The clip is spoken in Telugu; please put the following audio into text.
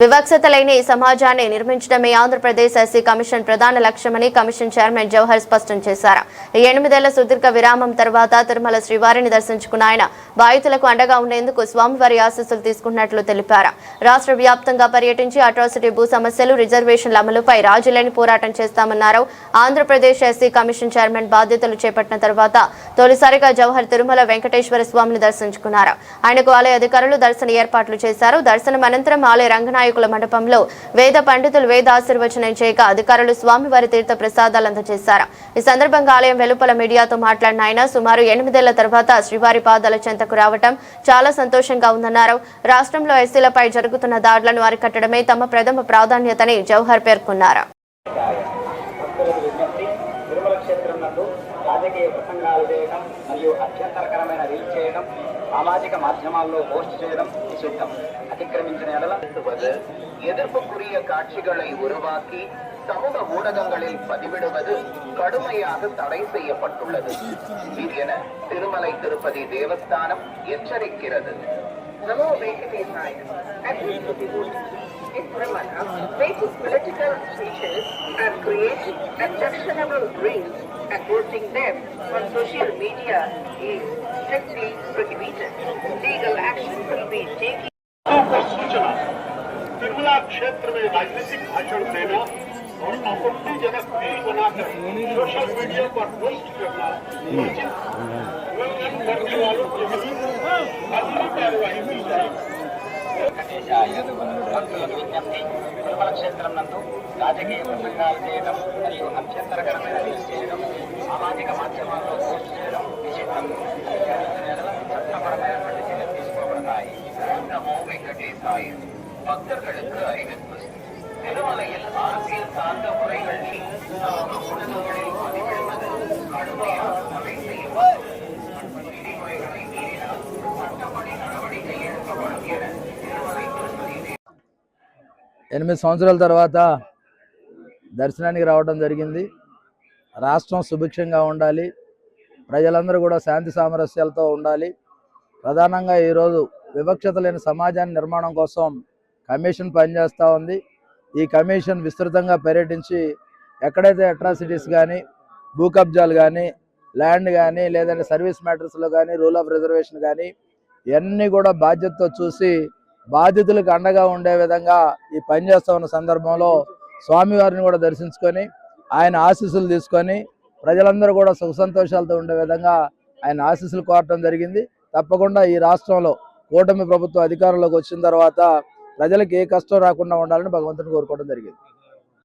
వివక్షత లేని సమాజాన్ని నిర్మించడమే ఆంధ్రప్రదేశ్ ఎస్సీ కమిషన్ ప్రధాన లక్ష్యమని కమిషన్ చైర్మన్ జవహర్ స్పష్టం చేశారు. 8 ఏళ్ల సుదీర్ఘ విరామం తర్వాత తిరుమల శ్రీవారిని దర్శించుకున్న ఆయన బాధితులకు అండగా ఉండేందుకు స్వామివారి ఆశీస్సులు తీసుకున్నట్లు తెలిపారు. రాష్ట్ర వ్యాప్తంగా పర్యటించి అట్రాసిటీ భూ సమస్యలు, రిజర్వేషన్ల అమలుపై రాజీలేని పోరాటం చేస్తామన్నారు. ఆంధ్రప్రదేశ్ ఎస్సీ కమిషన్ చైర్మన్ బాధ్యతలు చేపట్టిన తర్వాత తొలిసారిగా జవహర్ తిరుమల వెంకటేశ్వర స్వామిని దర్శించుకున్నారు. ఆయనకు ఆలయ అధికారులు దర్శన ఏర్పాట్లు చేశారు. దర్శనం అనంతరం ఆలయ రంగనాయకుల మండపంలో వేద పండితులు వేద ఆశీర్వచనం చేయగా అధికారులు స్వామివారి తీర్థ ప్రసాదాలు అందజేశారు. ఈ సందర్భంగా ఆలయం వెలుపల మీడియాతో మాట్లాడిన ఆయన సుమారు 8 ఏళ్ల తర్వాత శ్రీవారి పాదాల చెంతకు రావటం చాలా సంతోషంగా ఉందన్నారు. రాష్ట్రంలో ఎస్సీలపై జరుగుతున్న దాడులను అరికట్టడమే తమ ప్రథమ ప్రాధాన్యతని జవహర్ పేర్కొన్నారు. సామాజిక మాధ్యమాల్లో పోస్ట్ చేయడం నిషిద్ధం. அத்திக்கிரமிச்சன எதிர்ப்புக்குரிய காட்சிகளை உருவாக்கி சமூக ஊடகங்களில் பதிவிடுவது கடுமையாக தடை செய்யப்பட்டுள்ளது என Thirumalai Tirupati Devasthanam எச்சரிக்கிறது. Namo Venkatesaya. In Tirumalai, making political speeches and creating objectionable reels and posting them on social media is strictly prohibited. Legal action will be taken. सूचना तिरुमला क्षेत्र में राजनीतिक भाषण देना और आपत्तिजनक रील बनाकर सोशल मीडिया पर पोस्ट करना उल्लंघन करने वालों के विरुद्ध कानूनी कार्रवाई की जाएगी. భక్తులకు విజ్ఞప్తి. తిరుమల క్షేత్రం నందు రాజకీయ ప్రసంగాలు చేయడం మరియు అభ్యంతరకరమైన రీల్స్ చేయడం, సామాజిక మాధ్యమాల్లో పోస్ట్ చేయడం నిషిద్ధం. చట్టపరమైనటువంటి చర్యలు తీసుకోబడతాయి. నమో వెంకటేశాయ. பக்தர்களுக்கு அறிவிப்பு. திருமலையில் அரசியல் சார்ந்த முறைகளில் ஊடகங்களில் பதிவிடுவது கடுமையாக தடை செய்யப்படும். விதிமுறைகளை மீறினால் சட்டப்படி நடவடிக்கை எடுக்கப்படும் என திருமலை திருப்பதி 8 సంవత్సరాల తర్వాత దర్శనానికి రావడం జరిగింది. రాష్ట్రం సుభిక్షంగా ఉండాలి, ప్రజలందరూ కూడా శాంతి సామరస్యాలతో ఉండాలి. ప్రధానంగా ఈరోజు వివక్షత లేని సమాజాన్ని నిర్మాణం కోసం కమిషన్ పనిచేస్తూ ఉంది. ఈ కమిషన్ విస్తృతంగా పర్యటించి ఎక్కడైతే అట్రాసిటీస్ కానీ, భూ కబ్జాలు కానీ, ల్యాండ్ కానీ, లేదంటే సర్వీస్ మ్యాటర్స్లో కానీ, రూల్ ఆఫ్ రిజర్వేషన్ కానీ ఇవన్నీ కూడా బాధ్యతతో చూసి బాధితులకు అండగా ఉండే విధంగా ఈ పని చేస్తూ ఉన్న సందర్భంలో స్వామివారిని కూడా దర్శించుకొని ఆయన ఆశీస్సులు తీసుకొని ప్రజలందరూ కూడా సుఖ సంతోషాలతో ఉండే విధంగా ఆయన ఆశీస్సులు కోరటం జరిగింది. తప్పకుండా ఈ రాష్ట్రంలో కూటమి ప్రభుత్వం అధికారంలోకి వచ్చిన తర్వాత ప్రజలకు ఏ కష్టం రాకుండా ఉండాలని భగవంతుని కోరుకోవడం జరిగింది.